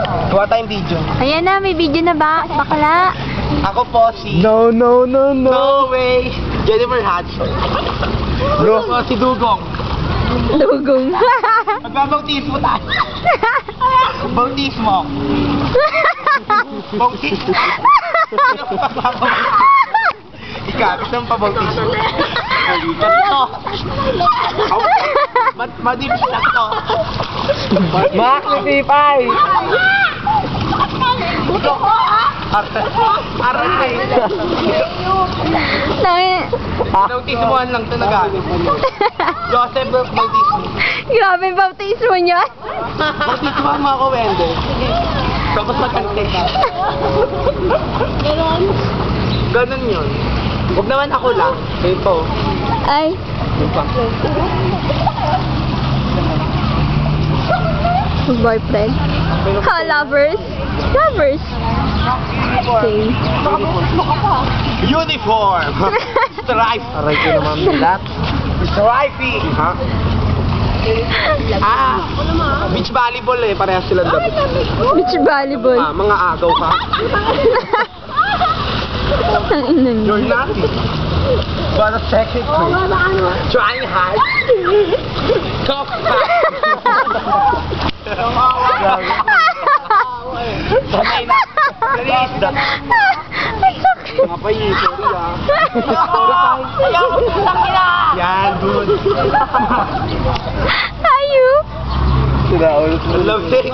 Gawa tayong video. Ayan na, may video na ba? Bakla. Ako po si... No way! Jennifer Hudson. Bro. Ako si Dugong. Dugong. Magbabautismo tayo. Bautismo. Bautismo. Ikabit ng pabautismo. Ganito. Madilis na to. Max ni Pipay. Aray! Bautismoan lang ito nag-aano. Joseph Bautismo. Grabe yung bautismo niya. Bautismoan mo ako, Wende. Tapos magkante. Ganon yun. Huwag naman ako lang. Ito. Ay. Boyfriend. Ha, lovers. Lovers. Same. Uniform! Stripe! Aray ko naman bilat. Stripey! Ha? Beach volleyball eh. Parehas silang damit. Beach volleyball. Mga agaw ka. Ang ina niya. You're naughty. But a second trying hard. Cock Sanay na. Naliis na. Mga payi, sorry ah. Ayaw ko pulang ina. Yan, good. Ayo. Sila ulit mo. Lamig.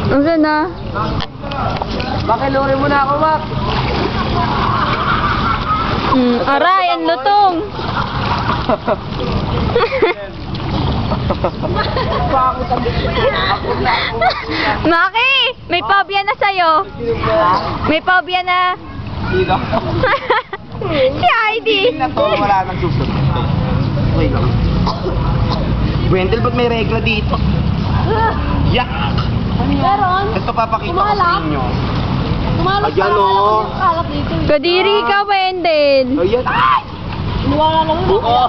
Ang sana. Bakiluri mo na ako, Mac. Aray, ang lutong. Maki, may phobia na sa'yo. May phobia na. Dito. Si Heidi. Na to, wala nang susunod. Wait lang. Wendell, ba't may regla dito? Yak! Meron. Ito papakita ko sa inyo. Tumalas Ayan o. kalap dito. Kadiri ka, Wendell. Ayan. Wala lang yun. Oo.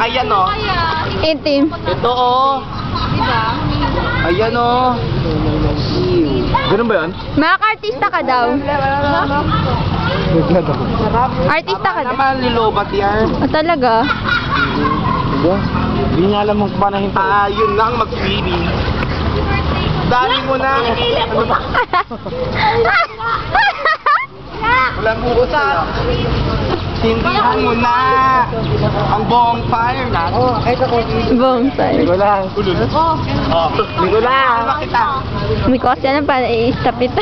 Ayan o. Itim. Ito o. Diba? Ayan o. Ganun ba yan? Maka-artista ka daw. Bigla daw. Artista ka daw. Naman lilobat yan. Talaga? Diba? Hindi niya alam kung paano hinto. Yun lang mag-swimming. Dali mo na. Walang buhos na. Sindihan mo na. Ang buong fire na. Bonsai. Hindi ko lang. Oh. Hindi ko lang. Kita. May kosya na para i-stop ito.